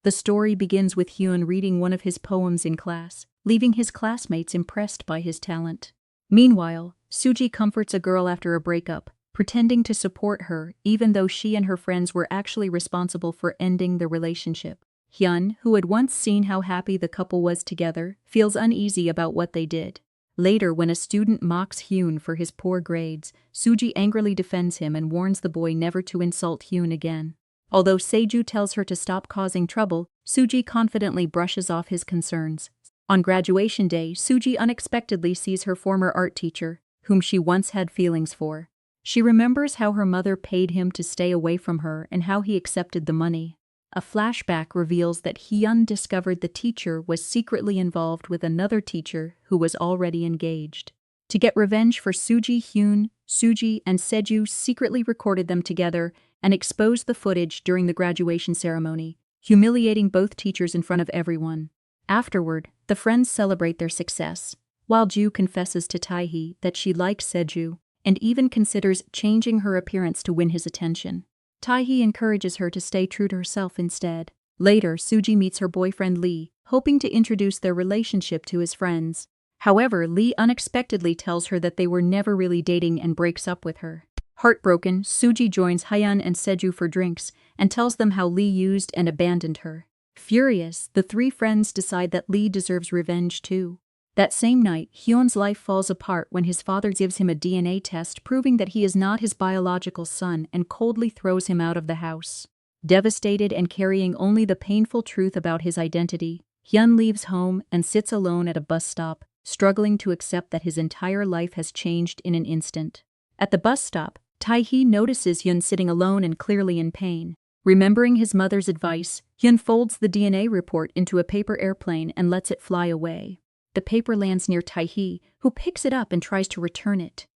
The story begins with Hyun reading one of his poems in class, leaving his classmates impressed by his talent. Meanwhile, Suji comforts a girl after a breakup, pretending to support her even though she and her friends were actually responsible for ending the relationship. Hyun, who had once seen how happy the couple was together, feels uneasy about what they did. Later, when a student mocks Hyun for his poor grades, Suji angrily defends him and warns the boy never to insult Hyun again. Although Seju tells her to stop causing trouble, Suji confidently brushes off his concerns. On graduation day, Suji unexpectedly sees her former art teacher, whom she once had feelings for. She remembers how her mother paid him to stay away from her and how he accepted the money. A flashback reveals that Hyun discovered the teacher was secretly involved with another teacher who was already engaged. To get revenge for Suji, Hyun, Suji, and Seju secretly recorded them together and exposed the footage during the graduation ceremony, humiliating both teachers in front of everyone. Afterward, the friends celebrate their success, while Ju confesses to Taehi that she likes Seju and even considers changing her appearance to win his attention. Taehi encourages her to stay true to herself instead. Later, Suji meets her boyfriend Lee, hoping to introduce their relationship to his friends. However, Lee unexpectedly tells her that they were never really dating and breaks up with her. Heartbroken, Suji joins Hyun and Seju for drinks and tells them how Lee used and abandoned her. Furious, the three friends decide that Lee deserves revenge too. That same night, Hyun's life falls apart when his father gives him a DNA test proving that he is not his biological son and coldly throws him out of the house. Devastated and carrying only the painful truth about his identity, Hyun leaves home and sits alone at a bus stop, struggling to accept that his entire life has changed in an instant. At the bus stop, Taehi notices Hyun sitting alone and clearly in pain. Remembering his mother's advice, Hyun folds the DNA report into a paper airplane and lets it fly away. The paper lands near Taehi, who picks it up and tries to return it.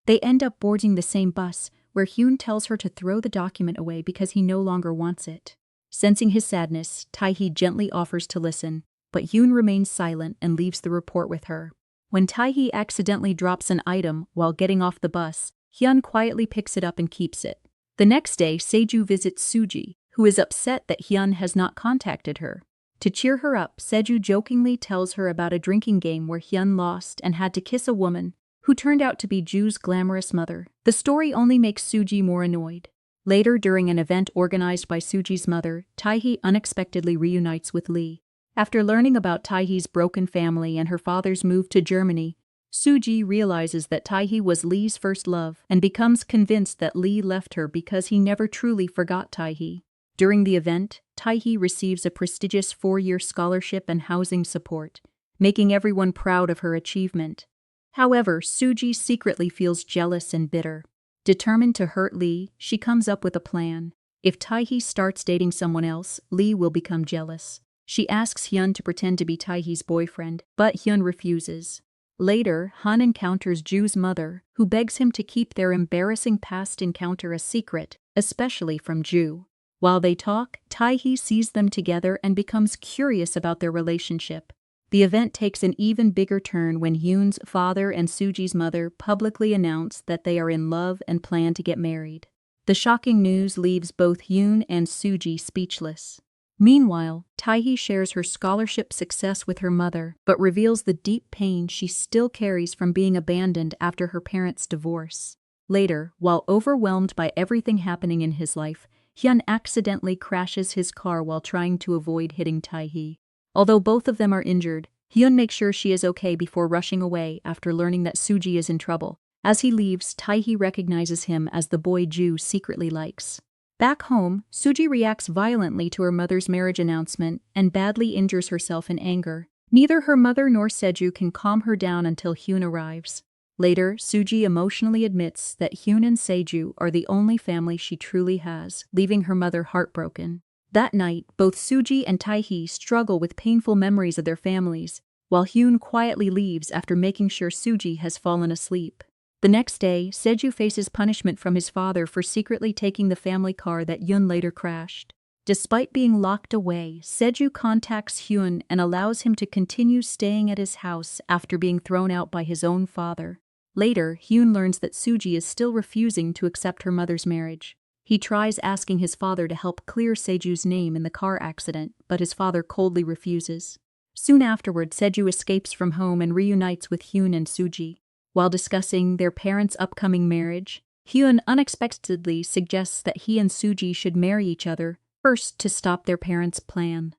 They end up boarding the same bus, where Hyun tells her to throw the document away because he no longer wants it. Sensing his sadness, Taehi gently offers to listen, but Hyun remains silent and leaves the report with her. When Taehi accidentally drops an item while getting off the bus, Hyun quietly picks it up and keeps it. The next day, Seju visits Suji, who is upset that Hyun has not contacted her. To cheer her up, Seju jokingly tells her about a drinking game where Hyun lost and had to kiss a woman, who turned out to be Ju's glamorous mother. The story only makes Suji more annoyed. Later, during an event organized by Suji's mother, Taehi unexpectedly reunites with Lee. After learning about Taehi's broken family and her father's move to Germany, Suji realizes that Taehi was Lee's first love and becomes convinced that Lee left her because he never truly forgot Taehi. During the event, Taehi receives a prestigious 4-year scholarship and housing support, making everyone proud of her achievement. However, Suji secretly feels jealous and bitter. Determined to hurt Lee, she comes up with a plan. If Taehi starts dating someone else, Lee will become jealous. She asks Hyun to pretend to be Taehi's boyfriend, but Hyun refuses. Later, Han encounters Ju's mother, who begs him to keep their embarrassing past encounter a secret, especially from Ju. While they talk, Taehi sees them together and becomes curious about their relationship. The event takes an even bigger turn when Hyun's father and Suji's mother publicly announce that they are in love and plan to get married. The shocking news leaves both Hyun and Suji speechless. Meanwhile, Taehi shares her scholarship success with her mother, but reveals the deep pain she still carries from being abandoned after her parents' divorce. Later, while overwhelmed by everything happening in his life, Hyun accidentally crashes his car while trying to avoid hitting Taehi. Although both of them are injured, Hyun makes sure she is okay before rushing away after learning that Suji is in trouble. As he leaves, Taehi recognizes him as the boy Ju secretly likes. Back home, Suji reacts violently to her mother's marriage announcement and badly injures herself in anger. Neither her mother nor Seju can calm her down until Hyun arrives. Later, Suji emotionally admits that Hyun and Seju are the only family she truly has, leaving her mother heartbroken. That night, both Suji and Taehi struggle with painful memories of their families, while Hyun quietly leaves after making sure Suji has fallen asleep. The next day, Seju faces punishment from his father for secretly taking the family car that Hyun later crashed. Despite being locked away, Seju contacts Hyun and allows him to continue staying at his house after being thrown out by his own father. Later, Hyun learns that Suji is still refusing to accept her mother's marriage. He tries asking his father to help clear Seju's name in the car accident, but his father coldly refuses. Soon afterward, Seju escapes from home and reunites with Hyun and Suji. While discussing their parents' upcoming marriage, Hyun unexpectedly suggests that he and Suji should marry each other first to stop their parents' plan.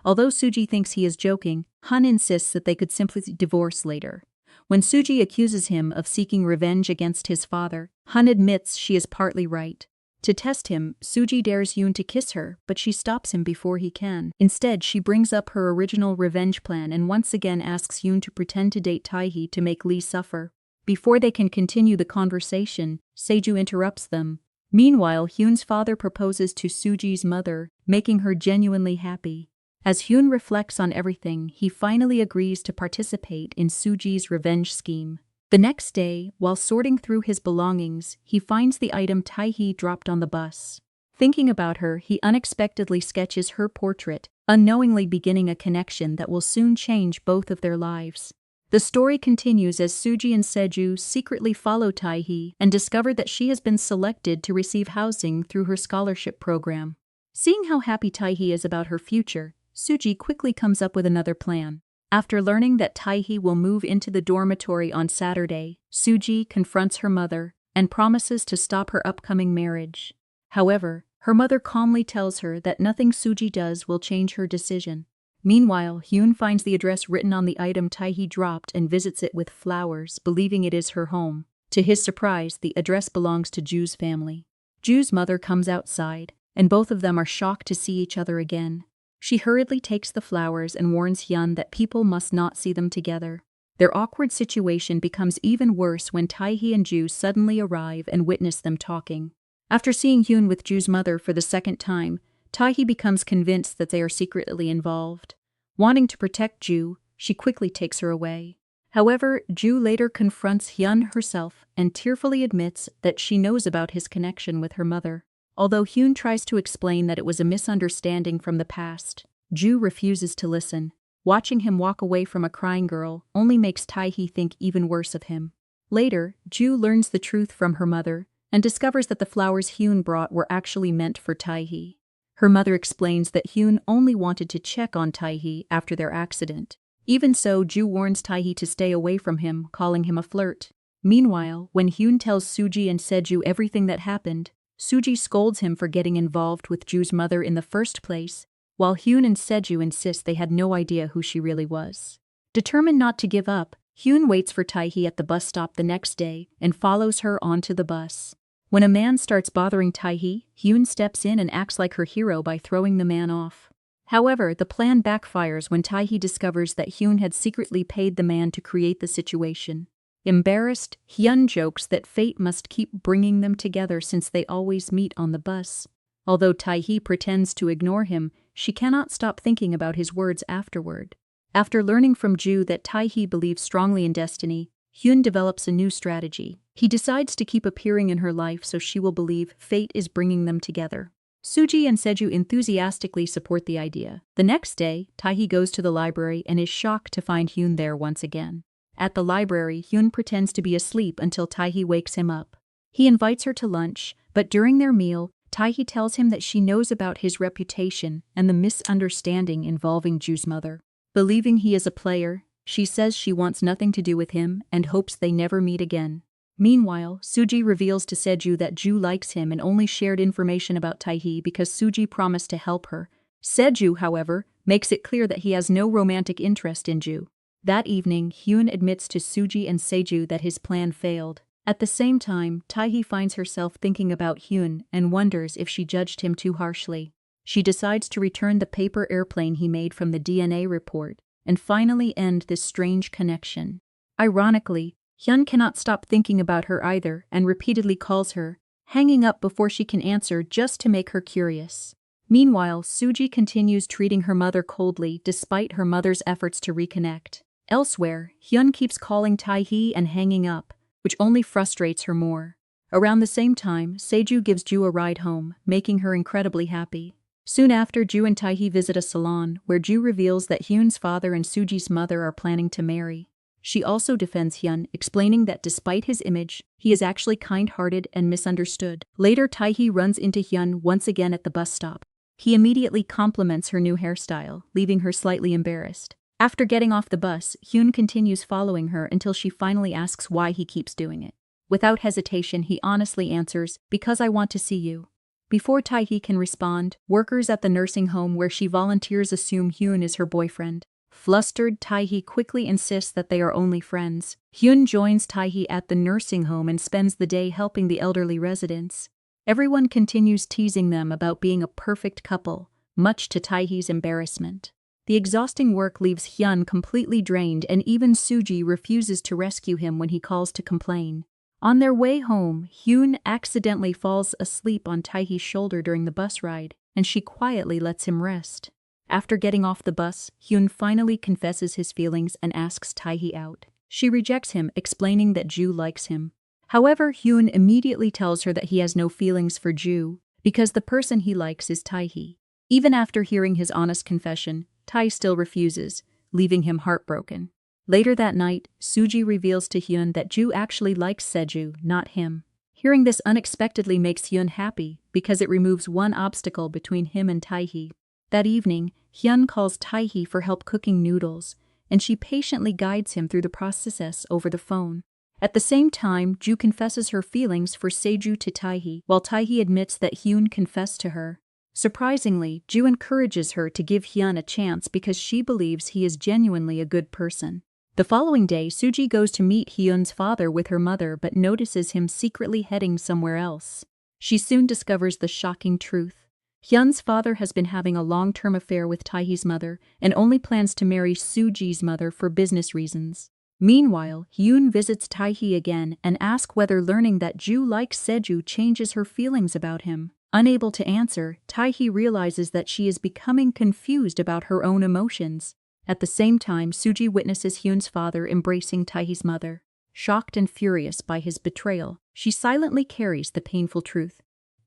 Although Suji thinks he is joking, Han insists that they could simply divorce later. When Suji accuses him of seeking revenge against his father, Han admits she is partly right. To test him, Suji dares Yoon to kiss her, but she stops him before he can. Instead, she brings up her original revenge plan and once again asks Yoon to pretend to date Tae-hee to make Lee suffer. Before they can continue the conversation, Seju interrupts them. Meanwhile, Hyun's father proposes to Suji's mother, making her genuinely happy. As Hyun reflects on everything, he finally agrees to participate in Suji's revenge scheme. The next day, while sorting through his belongings, he finds the item Tae-hee dropped on the bus. Thinking about her, he unexpectedly sketches her portrait, unknowingly beginning a connection that will soon change both of their lives. The story continues as Suji and Seju secretly follow Tae-hee and discover that she has been selected to receive housing through her scholarship program. Seeing how happy Tae-hee is about her future, Suji quickly comes up with another plan. After learning that Tae-hee will move into the dormitory on Saturday, Suji confronts her mother and promises to stop her upcoming marriage. However, her mother calmly tells her that nothing Suji does will change her decision. Meanwhile, Hyun finds the address written on the item Tae-hee dropped and visits it with flowers, believing it is her home. To his surprise, the address belongs to Ju's family. Ju's mother comes outside, and both of them are shocked to see each other again. She hurriedly takes the flowers and warns Hyun that people must not see them together. Their awkward situation becomes even worse when Tae-hee and Ju suddenly arrive and witness them talking. After seeing Hyun with Ju's mother for the second time, Tae-hee becomes convinced that they are secretly involved. Wanting to protect Ju, she quickly takes her away. However, Ju later confronts Hyun herself and tearfully admits that she knows about his connection with her mother. Although Hyun tries to explain that it was a misunderstanding from the past, Ju refuses to listen. Watching him walk away from a crying girl only makes Tae-hee think even worse of him. Later, Ju learns the truth from her mother and discovers that the flowers Hyun brought were actually meant for Tae-hee. Her mother explains that Hyun only wanted to check on Tae-hee after their accident. Even so, Ju warns Tae-hee to stay away from him, calling him a flirt. Meanwhile, when Hyun tells Suji and Seju everything that happened, Suji scolds him for getting involved with Ju's mother in the first place, while Hyun and Seju insist they had no idea who she really was. Determined not to give up, Hyun waits for Tae-hee at the bus stop the next day and follows her onto the bus. When a man starts bothering Tae-hee, Hyun steps in and acts like her hero by throwing the man off. However, the plan backfires when Tae-hee discovers that Hyun had secretly paid the man to create the situation. Embarrassed, Hyun jokes that fate must keep bringing them together since they always meet on the bus. Although Tae-hee pretends to ignore him, she cannot stop thinking about his words afterward. After learning from Ju that Tae-hee believes strongly in destiny, Hyun develops a new strategy. He decides to keep appearing in her life so she will believe fate is bringing them together. Suji and Seju enthusiastically support the idea. The next day, Tae-hee goes to the library and is shocked to find Hyun there once again. At the library, Hyun pretends to be asleep until Tae-hee wakes him up. He invites her to lunch, but during their meal, Tae-hee tells him that she knows about his reputation and the misunderstanding involving Ju's mother. Believing he is a player, she says she wants nothing to do with him and hopes they never meet again. Meanwhile, Suji reveals to Seju that Ju likes him and only shared information about Tae-hee because Suji promised to help her. Seju, however, makes it clear that he has no romantic interest in Ju. That evening, Hyun admits to Suji and Seju that his plan failed. At the same time, Tae-hee finds herself thinking about Hyun and wonders if she judged him too harshly. She decides to return the paper airplane he made from the DNA report and finally end this strange connection. Ironically, Hyun cannot stop thinking about her either and repeatedly calls her, hanging up before she can answer just to make her curious. Meanwhile, Suji continues treating her mother coldly despite her mother's efforts to reconnect. Elsewhere, Hyun keeps calling Tae-hee and hanging up, which only frustrates her more. Around the same time, Seju gives Ju a ride home, making her incredibly happy. Soon after, Ju and Tae-hee visit a salon where Ju reveals that Hyun's father and Suji's mother are planning to marry. She also defends Hyun, explaining that despite his image, he is actually kind-hearted and misunderstood. Later, Tae-hee runs into Hyun once again at the bus stop. He immediately compliments her new hairstyle, leaving her slightly embarrassed. After getting off the bus, Hyun continues following her until she finally asks why he keeps doing it. Without hesitation, he honestly answers, "Because I want to see you." Before Tae-hee can respond, workers at the nursing home where she volunteers assume Hyun is her boyfriend. Flustered, Tae-hee quickly insists that they are only friends. Hyun joins Tae-hee at the nursing home and spends the day helping the elderly residents. Everyone continues teasing them about being a perfect couple, much to Tae-hee's embarrassment. The exhausting work leaves Hyun completely drained, and even Suji refuses to rescue him when he calls to complain. On their way home, Hyun accidentally falls asleep on Tae-hee's shoulder during the bus ride, and she quietly lets him rest. After getting off the bus, Hyun finally confesses his feelings and asks Tae-hee out. She rejects him, explaining that Ju likes him. However, Hyun immediately tells her that he has no feelings for Ju, because the person he likes is Tae-hee. Even after hearing his honest confession, Tae still refuses, leaving him heartbroken. Later that night, Suji reveals to Hyun that Ju actually likes Seju, not him. Hearing this unexpectedly makes Hyun happy, because it removes one obstacle between him and Tae-hee. That evening, Hyun calls Tae-hee for help cooking noodles, and she patiently guides him through the process over the phone. At the same time, Ju confesses her feelings for Seju to Tae-hee, while Tae-hee admits that Hyun confessed to her. Surprisingly, Ju encourages her to give Hyun a chance because she believes he is genuinely a good person. The following day, Suji goes to meet Hyun's father with her mother but notices him secretly heading somewhere else. She soon discovers the shocking truth. Hyun's father has been having a long-term affair with Tae-hee's mother and only plans to marry Suji's mother for business reasons. Meanwhile, Hyun visits Tae-hee again and asks whether learning that Ju likes Seju changes her feelings about him. Unable to answer, Tae-hee realizes that she is becoming confused about her own emotions. At the same time, Suji witnesses Hyun's father embracing Tae-hee's mother. Shocked and furious by his betrayal, she silently carries the painful truth,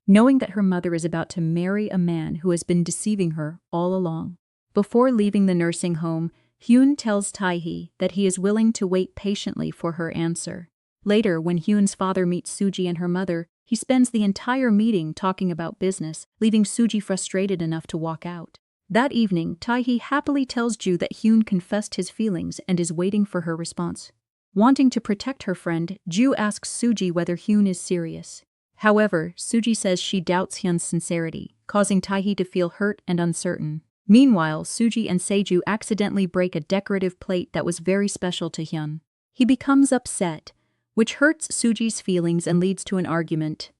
knowing that her mother is about to marry a man who has been deceiving her all along. Before leaving the nursing home, Hyun tells Tae-hee that he is willing to wait patiently for her answer. Later, when Hyun's father meets Suji and her mother, he spends the entire meeting talking about business, leaving Suji frustrated enough to walk out. That evening, Tae-hee happily tells Ju that Hyun confessed his feelings and is waiting for her response. Wanting to protect her friend, Ju asks Suji whether Hyun is serious. However, Suji says she doubts Hyun's sincerity, causing Tae-hee to feel hurt and uncertain. Meanwhile, Suji and Seju accidentally break a decorative plate that was very special to Hyun. He becomes upset, which hurts Suji's feelings and leads to an argument.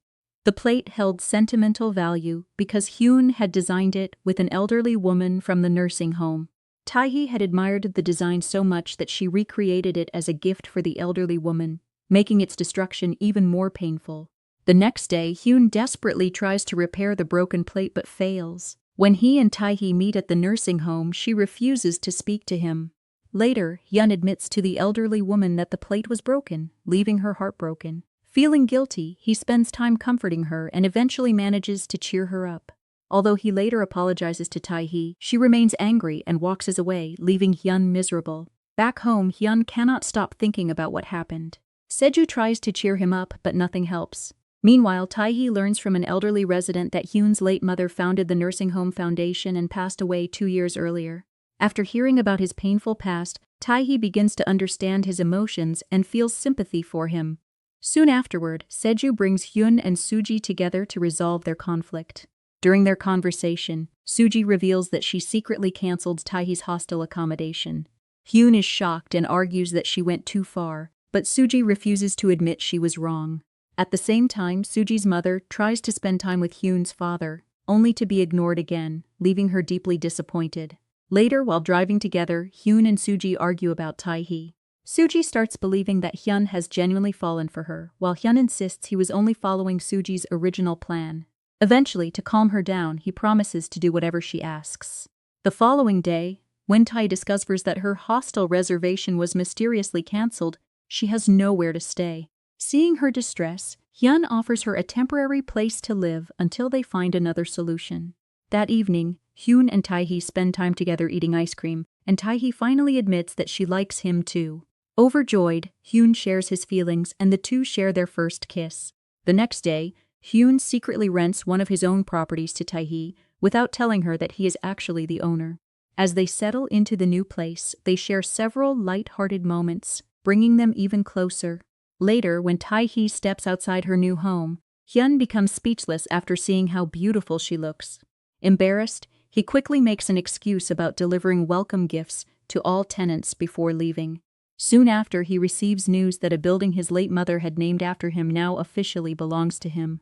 The plate held sentimental value because Hyun had designed it with an elderly woman from the nursing home. Tae-hee had admired the design so much that she recreated it as a gift for the elderly woman, making its destruction even more painful. The next day, Hyun desperately tries to repair the broken plate but fails. When he and Tae-hee meet at the nursing home, she refuses to speak to him. Later, Hyun admits to the elderly woman that the plate was broken, leaving her heartbroken. Feeling guilty, he spends time comforting her and eventually manages to cheer her up. Although he later apologizes to Tae-hee, she remains angry and walks away, leaving Hyun miserable. Back home, Hyun cannot stop thinking about what happened. Seju tries to cheer him up, but nothing helps. Meanwhile, Tae-hee learns from an elderly resident that Hyun's late mother founded the nursing home foundation and passed away 2 years earlier. After hearing about his painful past, Tae-hee begins to understand his emotions and feels sympathy for him. Soon afterward, Seju brings Hyun and Suji together to resolve their conflict. During their conversation, Suji reveals that she secretly canceled Tae-hee's hostel accommodation. Hyun is shocked and argues that she went too far, but Suji refuses to admit she was wrong. At the same time, Suji's mother tries to spend time with Hyun's father, only to be ignored again, leaving her deeply disappointed. Later, while driving together, Hyun and Suji argue about Tae-hee. Suji starts believing that Hyun has genuinely fallen for her, while Hyun insists he was only following Suji's original plan. Eventually, to calm her down, he promises to do whatever she asks. The following day, when Tae discovers that her hostel reservation was mysteriously cancelled, she has nowhere to stay. Seeing her distress, Hyun offers her a temporary place to live until they find another solution. That evening, Hyun and Tae-hee spend time together eating ice cream, and Tae-hee finally admits that she likes him too. Overjoyed, Hyun shares his feelings and the two share their first kiss. The next day, Hyun secretly rents one of his own properties to Tae-hee, without telling her that he is actually the owner. As they settle into the new place, they share several light-hearted moments, bringing them even closer. Later, when Tae-hee steps outside her new home, Hyun becomes speechless after seeing how beautiful she looks. Embarrassed, he quickly makes an excuse about delivering welcome gifts to all tenants before leaving. Soon after, he receives news that a building his late mother had named after him now officially belongs to him.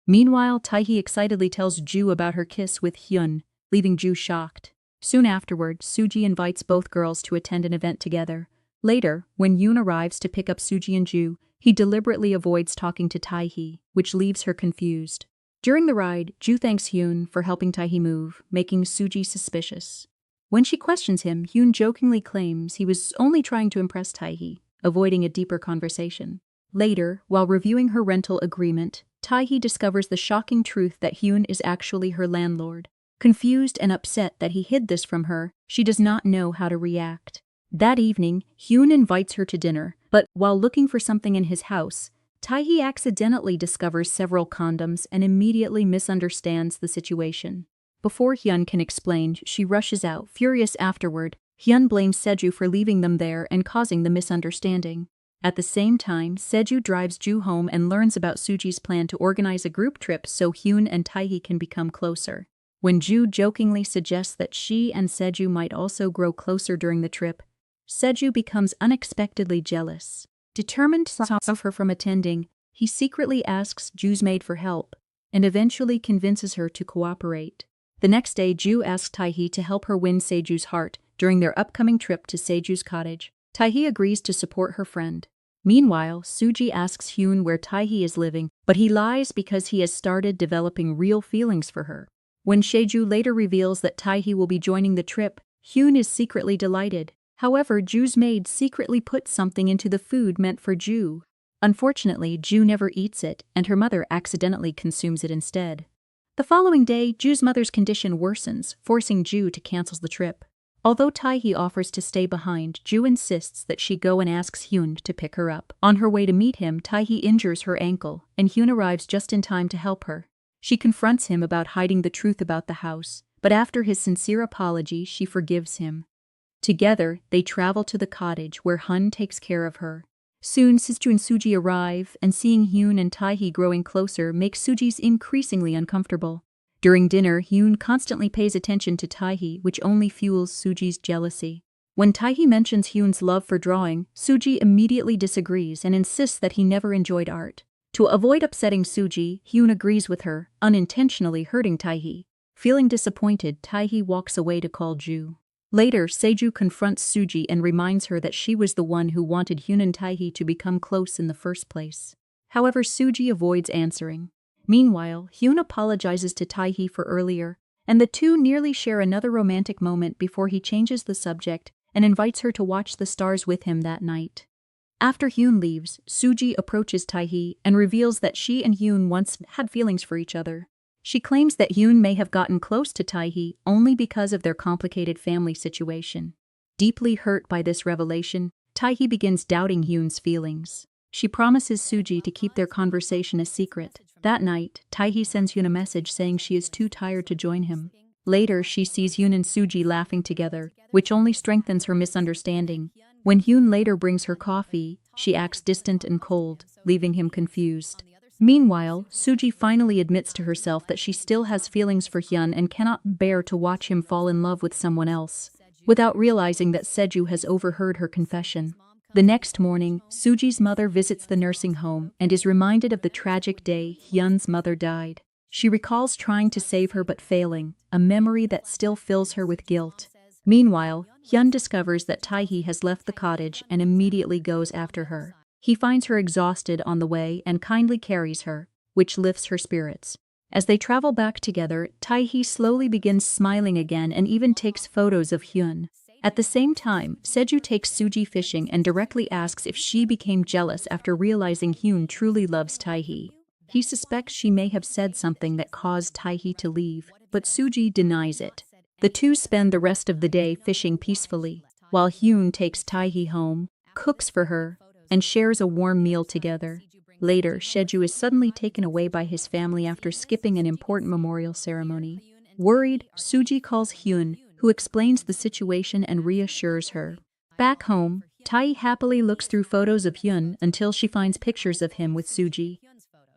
Meanwhile, Tae-hee excitedly tells Ju about her kiss with Hyun, leaving Ju shocked. Soon afterward, Suji invites both girls to attend an event together. Later, when Yoon arrives to pick up Suji and Ju, he deliberately avoids talking to Tae-hee, which leaves her confused. During the ride, Ju thanks Hyun for helping Tae-hee move, making Suji suspicious. When she questions him, Hyun jokingly claims he was only trying to impress Tae-hee, avoiding a deeper conversation. Later, while reviewing her rental agreement, Tae-hee discovers the shocking truth that Hyun is actually her landlord. Confused and upset that he hid this from her, she does not know how to react. That evening, Hyun invites her to dinner, but while looking for something in his house, Tae-hee accidentally discovers several condoms and immediately misunderstands the situation. Before Hyun can explain, she rushes out, furious afterward. Hyun blames Seju for leaving them there and causing the misunderstanding. At the same time, Seju drives Ju home and learns about Suji's plan to organize a group trip so Hyun and Tae-hee can become closer. When Ju jokingly suggests that she and Seju might also grow closer during the trip, Seju becomes unexpectedly jealous. Determined to stop her from attending, he secretly asks Ju's maid for help, and eventually convinces her to cooperate. The next day, Ju asks Tae-hee to help her win Seju's heart during their upcoming trip to Seju's cottage. Tae-hee agrees to support her friend. Meanwhile, Suji asks Hyun where Tae-hee is living, but he lies because he has started developing real feelings for her. When Seju later reveals that Tae-hee will be joining the trip, Hyun is secretly delighted. However, Ju's maid secretly puts something into the food meant for Ju. Unfortunately, Ju never eats it, and her mother accidentally consumes it instead. The following day, Ju's mother's condition worsens, forcing Ju to cancel the trip. Although Tae-hee offers to stay behind, Ju insists that she go and asks Hyun to pick her up. On her way to meet him, Tae-hee injures her ankle, and Hyun arrives just in time to help her. She confronts him about hiding the truth about the house, but after his sincere apology, she forgives him. Together, they travel to the cottage where Hun takes care of her. Soon, Seju and Suji arrive, and seeing Hyun and Tae-hee growing closer makes Suji increasingly uncomfortable. During dinner, Hyun constantly pays attention to Tae-hee, which only fuels Suji's jealousy. When Tae-hee mentions Hyun's love for drawing, Suji immediately disagrees and insists that he never enjoyed art. To avoid upsetting Suji, Hyun agrees with her, unintentionally hurting Tae-hee. Feeling disappointed, Tae-hee walks away to call Ju. Later, Seju confronts Suji and reminds her that she was the one who wanted Hyun and Tae-hee to become close in the first place. However, Suji avoids answering. Meanwhile, Hyun apologizes to Tae-hee for earlier, and the two nearly share another romantic moment before he changes the subject and invites her to watch the stars with him that night. After Hyun leaves, Suji approaches Tae-hee and reveals that she and Hyun once had feelings for each other. She claims that Hyun may have gotten close to Tae-hee only because of their complicated family situation. Deeply hurt by this revelation, Tae-hee begins doubting Hyun's feelings. She promises Suji to keep their conversation a secret. That night, Tae-hee sends Hyun a message saying she is too tired to join him. Later, she sees Hyun and Suji laughing together, which only strengthens her misunderstanding. When Hyun later brings her coffee, she acts distant and cold, leaving him confused. Meanwhile, Suji finally admits to herself that she still has feelings for Hyun and cannot bear to watch him fall in love with someone else, without realizing that Seju has overheard her confession. The next morning, Suji's mother visits the nursing home and is reminded of the tragic day Hyun's mother died. She recalls trying to save her but failing, a memory that still fills her with guilt. Meanwhile, Hyun discovers that Tae-hee has left the cottage and immediately goes after her. He finds her exhausted on the way and kindly carries her, which lifts her spirits. As they travel back together, Tae-hee slowly begins smiling again and even takes photos of Hyun. At the same time, Seju takes Suji fishing and directly asks if she became jealous after realizing Hyun truly loves Tae-hee. He suspects she may have said something that caused Tae-hee to leave, but Suji denies it. The two spend the rest of the day fishing peacefully, while Hyun takes Tae-hee home. cooks for her, and shares a warm meal together. Later, Seju is suddenly taken away by his family after skipping an important memorial ceremony. Worried, Suji calls Hyun, who explains the situation and reassures her. Back home, Tae happily looks through photos of Hyun until she finds pictures of him with Suji.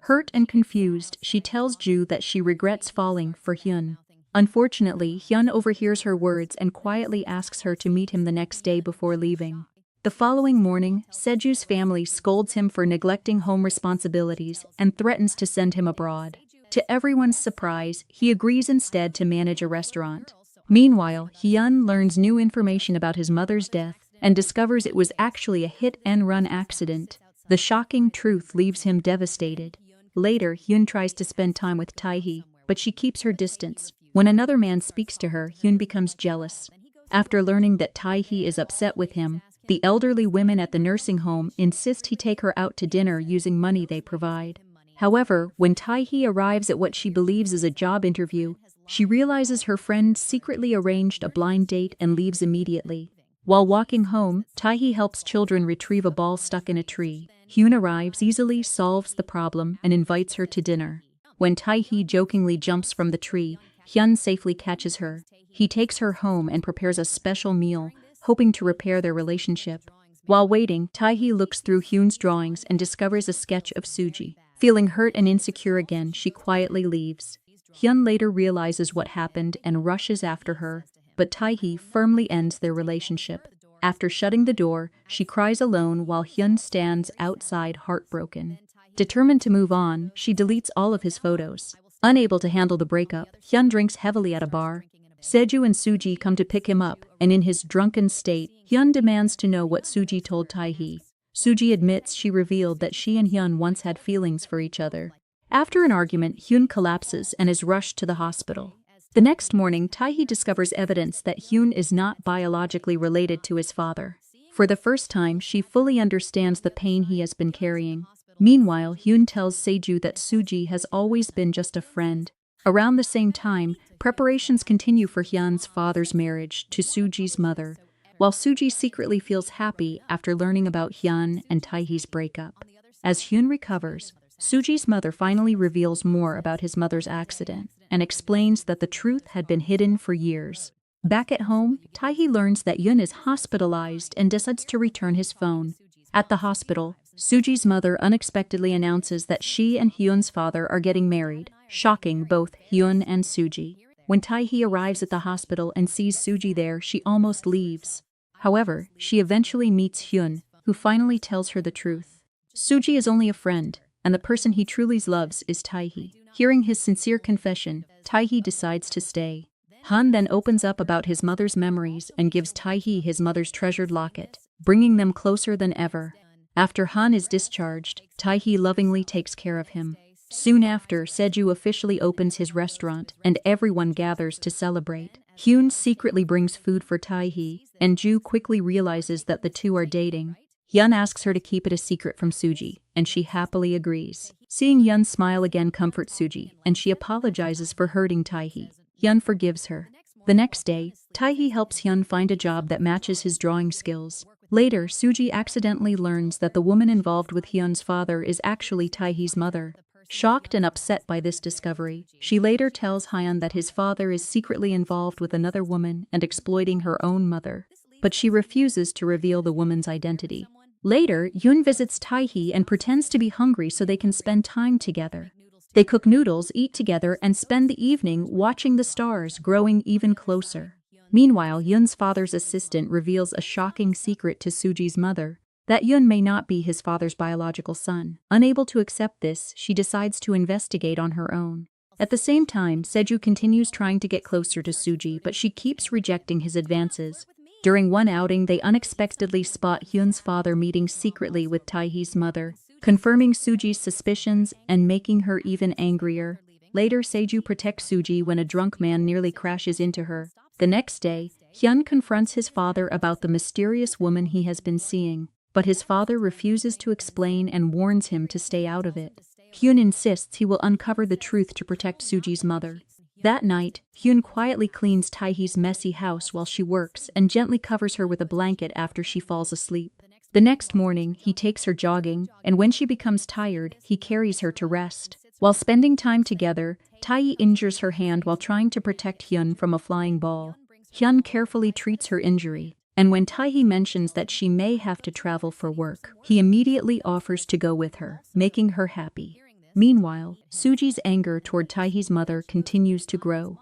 Hurt and confused, she tells Ju that she regrets falling for Hyun. Unfortunately, Hyun overhears her words and quietly asks her to meet him the next day before leaving. The following morning, Seju's family scolds him for neglecting home responsibilities and threatens to send him abroad. To everyone's surprise, he agrees instead to manage a restaurant. Meanwhile, Hyun learns new information about his mother's death and discovers it was actually a hit-and-run accident. The shocking truth leaves him devastated. Later, Hyun tries to spend time with Tae-hee, but she keeps her distance. When another man speaks to her, Hyun becomes jealous. After learning that Tae-hee is upset with him, the elderly women at the nursing home insist he take her out to dinner using money they provide. However, when Tae-hee arrives at what she believes is a job interview, she realizes her friend secretly arranged a blind date and leaves immediately. While walking home, Tae-hee helps children retrieve a ball stuck in a tree. Hyun arrives, easily solves the problem, and invites her to dinner. When Tae-hee jokingly jumps from the tree, Hyun safely catches her. He takes her home and prepares a special meal, hoping to repair their relationship. While waiting, Tae-hee looks through Hyun's drawings and discovers a sketch of Suji. Feeling hurt and insecure again, she quietly leaves. Hyun later realizes what happened and rushes after her, but Tae-hee firmly ends their relationship. After shutting the door, she cries alone while Hyun stands outside heartbroken. Determined to move on, she deletes all of his photos. Unable to handle the breakup, Hyun drinks heavily at a bar. Seju and Suji come to pick him up, and in his drunken state, Hyun demands to know what Suji told Tae-hee. Suji admits she revealed that she and Hyun once had feelings for each other. After an argument, Hyun collapses and is rushed to the hospital. The next morning, Tae-hee discovers evidence that Hyun is not biologically related to his father. For the first time, she fully understands the pain he has been carrying. Meanwhile, Hyun tells Seju that Suji has always been just a friend. Around the same time, preparations continue for Hyun's father's marriage to Suji's mother, while Suji secretly feels happy after learning about Hyun and Tae-hee's breakup. As Hyun recovers, Suji's mother finally reveals more about his mother's accident and explains that the truth had been hidden for years. Back at home, Tae-hee learns that Hyun is hospitalized and decides to return his phone. At the hospital, Suji's mother unexpectedly announces that she and Hyun's father are getting married, shocking both Hyun and Suji. When Tae-hee arrives at the hospital and sees Suji there, she almost leaves. However, she eventually meets Hyun, who finally tells her the truth. Suji is only a friend, and the person he truly loves is Tae-hee. Hearing his sincere confession, Tae-hee decides to stay. Han then opens up about his mother's memories and gives Tae-hee his mother's treasured locket, bringing them closer than ever. After Han is discharged, Tae-hee lovingly takes care of him. Soon after, Seju officially opens his restaurant and everyone gathers to celebrate. Hyun secretly brings food for Tae-hee, and Ju quickly realizes that the two are dating. Hyun asks her to keep it a secret from Suji, and she happily agrees. Seeing Hyun smile again comforts Suji, and she apologizes for hurting Tae-hee. Hyun forgives her. The next day, Tae-hee helps Hyun find a job that matches his drawing skills. Later, Suji accidentally learns that the woman involved with Hyun's father is actually Tae-hee's mother. Shocked and upset by this discovery, she later tells Hyun that his father is secretly involved with another woman and exploiting her own mother. But she refuses to reveal the woman's identity. Later, Hyun visits Tae-hee and pretends to be hungry so they can spend time together. They cook noodles, eat together, and spend the evening watching the stars growing even closer. Meanwhile, Hyun's father's assistant reveals a shocking secret to Suji's mother, that Hyun may not be his father's biological son. Unable to accept this, she decides to investigate on her own. At the same time, Seju continues trying to get closer to Suji, but she keeps rejecting his advances. During one outing, they unexpectedly spot Hyun's father meeting secretly with Tae-hee's mother, confirming Suji's suspicions and making her even angrier. Later, Seju protects Suji when a drunk man nearly crashes into her. The next day, Hyun confronts his father about the mysterious woman he has been seeing, but his father refuses to explain and warns him to stay out of it. Hyun insists he will uncover the truth to protect Suji's mother. That night, Hyun quietly cleans Tae-hee's messy house while she works and gently covers her with a blanket after she falls asleep. The next morning, he takes her jogging, and when she becomes tired, he carries her to rest. While spending time together, Tae injures her hand while trying to protect Hyun from a flying ball. Hyun carefully treats her injury, and when Tae mentions that she may have to travel for work, he immediately offers to go with her, making her happy. Meanwhile, Suji's anger toward Taehee's mother continues to grow.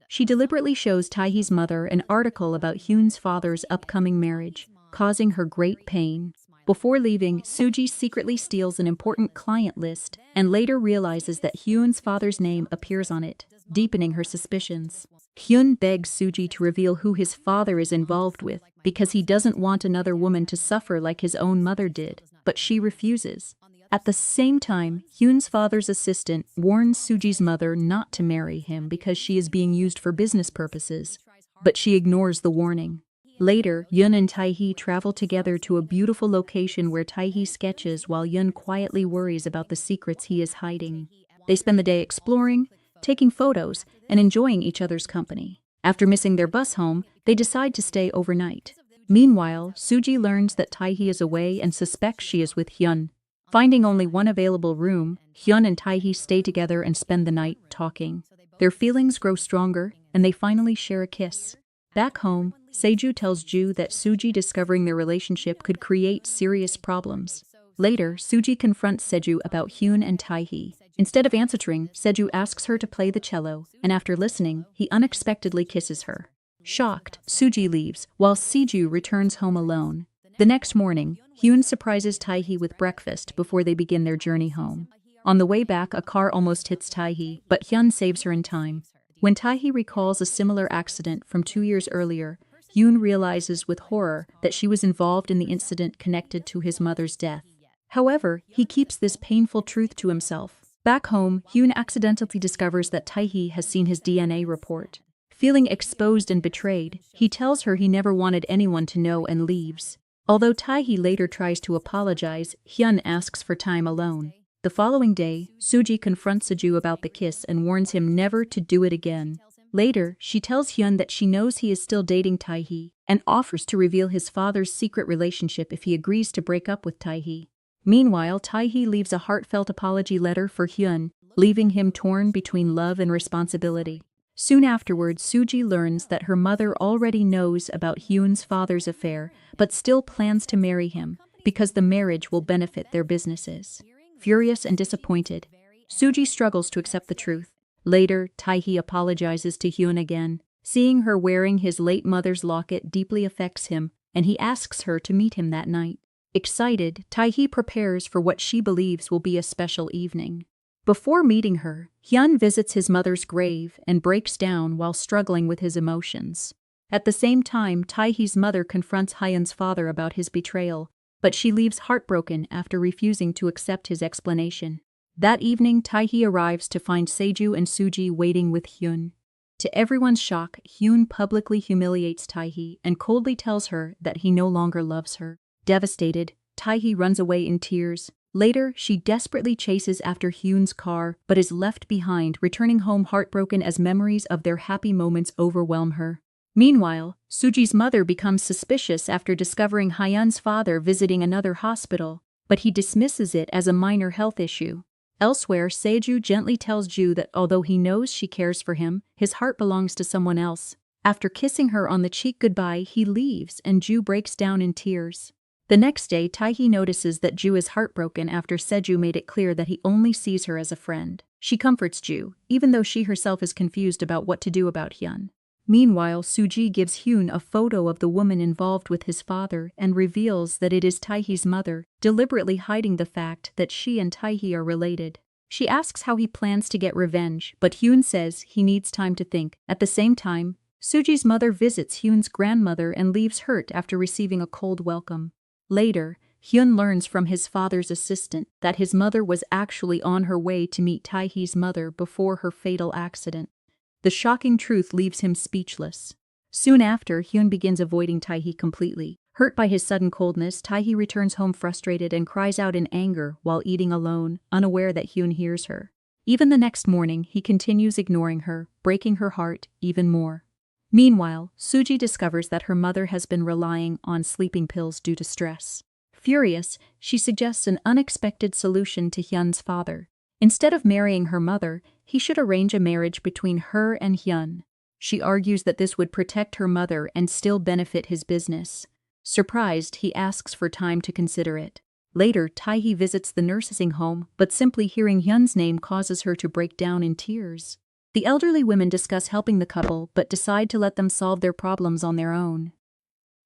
She deliberately shows Taehee's mother an article about Hyun's father's upcoming marriage, causing her great pain. Before leaving, Suji secretly steals an important client list and later realizes that Hyun's father's name appears on it, deepening her suspicions. Hyun begs Suji to reveal who his father is involved with because he doesn't want another woman to suffer like his own mother did, but she refuses. At the same time, Hyun's father's assistant warns Suji's mother not to marry him because she is being used for business purposes, but she ignores the warning. Later, Hyun and Taehee travel together to a beautiful location where Taehee sketches while Hyun quietly worries about the secrets he is hiding. They spend the day exploring, taking photos, and enjoying each other's company. After missing their bus home, they decide to stay overnight. Meanwhile, Suji learns that Taehee is away and suspects she is with Hyun. Finding only one available room, Hyun and Taehee stay together and spend the night talking. Their feelings grow stronger, and they finally share a kiss. Back home, Seju tells Ju that Suji discovering their relationship could create serious problems. Later, Suji confronts Seju about Hyun and Taehee. Instead of answering, Seju asks her to play the cello, and after listening, he unexpectedly kisses her. Shocked, Suji leaves, while Seju returns home alone. The next morning, Hyun surprises Taehee with breakfast before they begin their journey home. On the way back, a car almost hits Taehee, but Hyun saves her in time. When Taehee recalls a similar accident from 2 years earlier, Hyun realizes with horror that she was involved in the incident connected to his mother's death. However, he keeps this painful truth to himself. Back home, Hyun accidentally discovers that Taehee has seen his DNA report. Feeling exposed and betrayed, he tells her he never wanted anyone to know and leaves. Although Taehee later tries to apologize, Hyun asks for time alone. The following day, Suji confronts Seju about the kiss and warns him never to do it again. Later, she tells Hyun that she knows he is still dating Taehee and offers to reveal his father's secret relationship if he agrees to break up with Taehee. Meanwhile, Taehee leaves a heartfelt apology letter for Hyun, leaving him torn between love and responsibility. Soon afterwards, Suji learns that her mother already knows about Hyun's father's affair, but still plans to marry him, because the marriage will benefit their businesses. Furious and disappointed, Suji struggles to accept the truth. Later, Taehee apologizes to Hyun again. Seeing her wearing his late mother's locket deeply affects him, and he asks her to meet him that night. Excited, Taehee prepares for what she believes will be a special evening. Before meeting her, Hyun visits his mother's grave and breaks down while struggling with his emotions. At the same time, Taehee's mother confronts Hyun's father about his betrayal, but she leaves heartbroken after refusing to accept his explanation. That evening, Taehee arrives to find Seju and Suji waiting with Hyun. To everyone's shock, Hyun publicly humiliates Taehee and coldly tells her that he no longer loves her. Devastated, Taehee runs away in tears. Later, she desperately chases after Hyun's car, but is left behind, returning home heartbroken as memories of their happy moments overwhelm her. Meanwhile, Suji's mother becomes suspicious after discovering Hyun's father visiting another hospital, but he dismisses it as a minor health issue. Elsewhere, Seju gently tells Ju that although he knows she cares for him, his heart belongs to someone else. After kissing her on the cheek goodbye, he leaves and Ju breaks down in tears. The next day, Taehee notices that Ju is heartbroken after Seju made it clear that he only sees her as a friend. She comforts Ju, even though she herself is confused about what to do about Hyun. Meanwhile, Suji gives Hyun a photo of the woman involved with his father and reveals that it is Taehee's mother, deliberately hiding the fact that she and Taehee are related. She asks how he plans to get revenge, but Hyun says he needs time to think. At the same time, Suji's mother visits Hyun's grandmother and leaves hurt after receiving a cold welcome. Later, Hyun learns from his father's assistant that his mother was actually on her way to meet Taehee's mother before her fatal accident. The shocking truth leaves him speechless. Soon after, Hyun begins avoiding Taehee completely. Hurt by his sudden coldness, Taehee returns home frustrated and cries out in anger while eating alone, unaware that Hyun hears her. Even the next morning, he continues ignoring her, breaking her heart even more. Meanwhile, Suji discovers that her mother has been relying on sleeping pills due to stress. Furious, she suggests an unexpected solution to Hyun's father. Instead of marrying her mother, he should arrange a marriage between her and Hyun. She argues that this would protect her mother and still benefit his business. Surprised, he asks for time to consider it. Later, Tae-hee visits the nursing home, but simply hearing Hyun's name causes her to break down in tears. The elderly women discuss helping the couple, but decide to let them solve their problems on their own.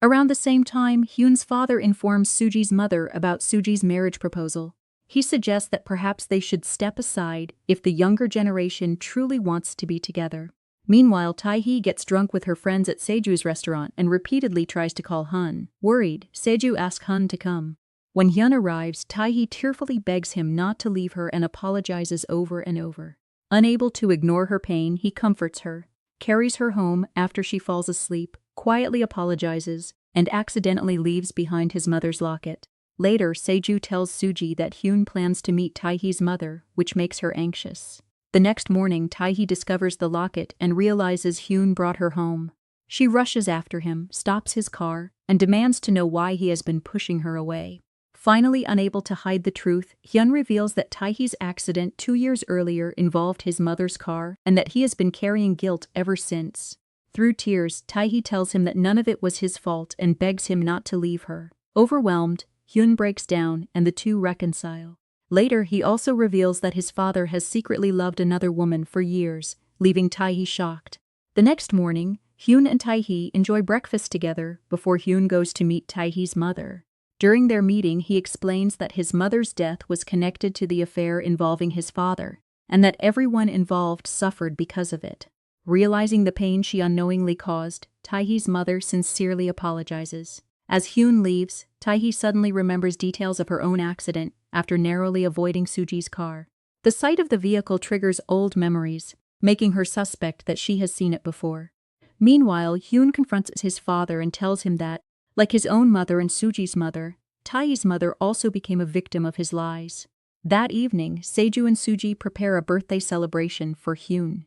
Around the same time, Hyun's father informs Suji's mother about Suji's marriage proposal. He suggests that perhaps they should step aside if the younger generation truly wants to be together. Meanwhile, Tae-hee gets drunk with her friends at Seju's restaurant and repeatedly tries to call Hyun. Worried, Seju asks Hyun to come. When Hyun arrives, Tae-hee tearfully begs him not to leave her and apologizes over and over. Unable to ignore her pain, he comforts her, carries her home after she falls asleep, quietly apologizes, and accidentally leaves behind his mother's locket. Later, Seju tells Suji that Hyun plans to meet Tae-hee's mother, which makes her anxious. The next morning, Tae-hee discovers the locket and realizes Hyun brought her home. She rushes after him, stops his car, and demands to know why he has been pushing her away. Finally unable to hide the truth, Hyun reveals that Tae-hee's accident 2 years earlier involved his mother's car and that he has been carrying guilt ever since. Through tears, Tae-hee tells him that none of it was his fault and begs him not to leave her. Overwhelmed, Hyun breaks down and the two reconcile. Later, he also reveals that his father has secretly loved another woman for years, leaving Tae-hee shocked. The next morning, Hyun and Tae-hee enjoy breakfast together before Hyun goes to meet Tae-hee's mother. During their meeting, he explains that his mother's death was connected to the affair involving his father, and that everyone involved suffered because of it. Realizing the pain she unknowingly caused, Tae-hee's mother sincerely apologizes. As Hyun leaves, Tae-hee suddenly remembers details of her own accident after narrowly avoiding Suji's car. The sight of the vehicle triggers old memories, making her suspect that she has seen it before. Meanwhile, Hyun confronts his father and tells him that, like his own mother and Suji's mother, Tae's mother also became a victim of his lies. That evening, Seju and Suji prepare a birthday celebration for Hyun.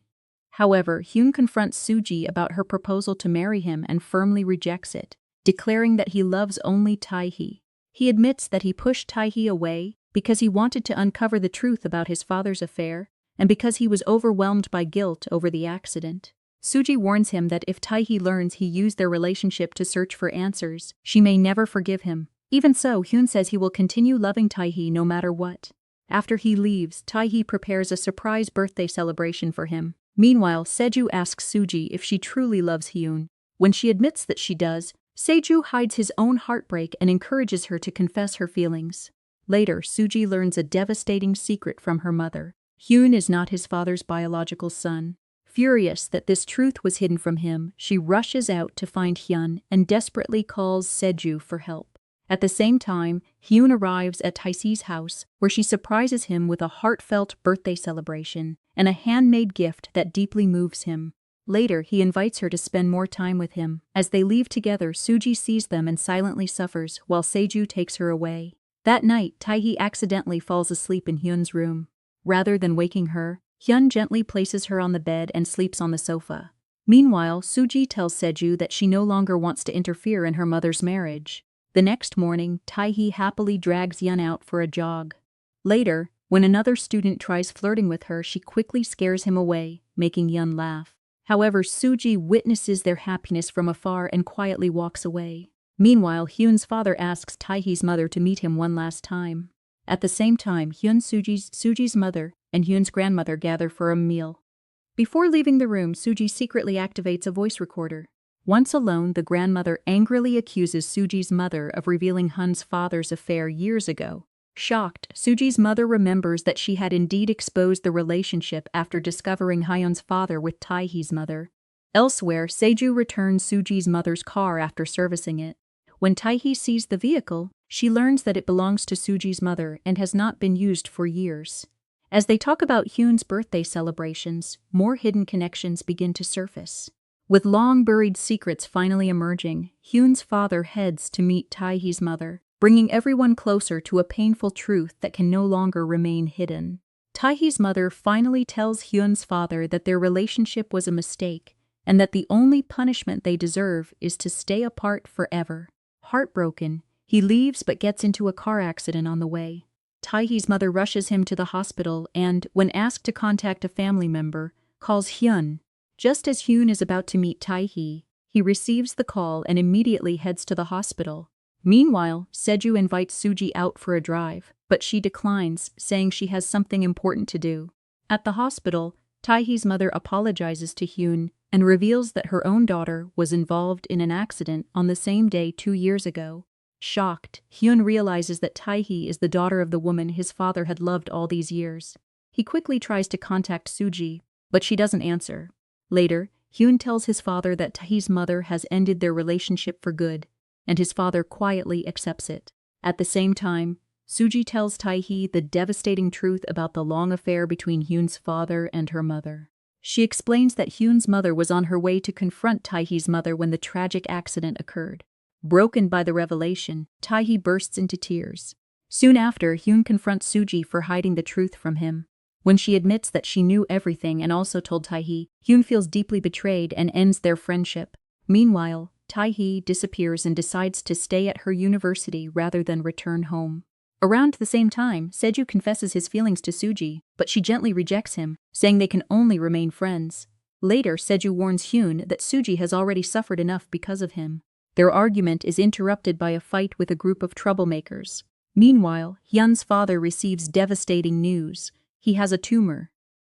However, Hyun confronts Suji about her proposal to marry him and firmly rejects it, declaring that he loves only Tae-hee. He admits that he pushed Tae-hee away because he wanted to uncover the truth about his father's affair and because he was overwhelmed by guilt over the accident. Suji warns him that if Tae-hee learns he used their relationship to search for answers, she may never forgive him. Even so, Hyun says he will continue loving Tae-hee no matter what. After he leaves, Tae-hee prepares a surprise birthday celebration for him. Meanwhile, Seju asks Suji if she truly loves Hyun. When she admits that she does, Seju hides his own heartbreak and encourages her to confess her feelings. Later, Suji learns a devastating secret from her mother. Hyun is not his father's biological son. Furious that this truth was hidden from him, she rushes out to find Hyun and desperately calls Seju for help. At the same time, Hyun arrives at Tae-see's house, where she surprises him with a heartfelt birthday celebration and a handmade gift that deeply moves him. Later, he invites her to spend more time with him. As they leave together, Suji sees them and silently suffers while Seju takes her away. That night, Tae-hee accidentally falls asleep in Hyun's room. Rather than waking her, Hyun gently places her on the bed and sleeps on the sofa. Meanwhile, Suji tells Seju that she no longer wants to interfere in her mother's marriage. The next morning, Tae-hee happily drags Hyun out for a jog. Later, when another student tries flirting with her, she quickly scares him away, making Hyun laugh. However, Suji witnesses their happiness from afar and quietly walks away. Meanwhile, Hyun's father asks Tae-hee's mother to meet him one last time. At the same time, Suji's mother and Hyun's grandmother gather for a meal. Before leaving the room, Suji secretly activates a voice recorder. Once alone, the grandmother angrily accuses Suji's mother of revealing Hyun's father's affair years ago. Shocked, Suji's mother remembers that she had indeed exposed the relationship after discovering Hyun's father with Tae-hee's mother. Elsewhere, Seju returns Suji's mother's car after servicing it. When Tae-hee sees the vehicle, she learns that it belongs to Suji's mother and has not been used for years. As they talk about Hyun's birthday celebrations, more hidden connections begin to surface. With long-buried secrets finally emerging, Hyun's father heads to meet Tae-hee's mother, bringing everyone closer to a painful truth that can no longer remain hidden. Tae-hee's mother finally tells Hyun's father that their relationship was a mistake, and that the only punishment they deserve is to stay apart forever. Heartbroken, He leaves but gets into a car accident on the way. Taehee's mother rushes him to the hospital and, when asked to contact a family member, calls Hyun. Just as Hyun is about to meet Taehee, he receives the call and immediately heads to the hospital. Meanwhile, Seju invites Suji out for a drive, but she declines, saying she has something important to do. At the hospital, Taehee's mother apologizes to Hyun and reveals that her own daughter was involved in an accident on the same day 2 years ago. Shocked, Hyun realizes that Taehee is the daughter of the woman his father had loved all these years. He quickly tries to contact Suji, but she doesn't answer. Later, Hyun tells his father that Taehee's mother has ended their relationship for good, and his father quietly accepts it. At the same time, Suji tells Taehee the devastating truth about the long affair between Hyun's father and her mother. She explains that Hyun's mother was on her way to confront Taehee's mother when the tragic accident occurred. Broken by the revelation, Taehee bursts into tears. Soon after, Hyun confronts Suji for hiding the truth from him. When she admits that she knew everything and also told Taehee, Hyun feels deeply betrayed and ends their friendship. Meanwhile, Taehee disappears and decides to stay at her university rather than return home. Around the same time, Seju confesses his feelings to Suji, but she gently rejects him, saying they can only remain friends. Later, Seju warns Hyun that Suji has already suffered enough because of him. Their argument is interrupted by a fight with a group of troublemakers. Meanwhile, Hyun's father receives devastating news. He has a tumor,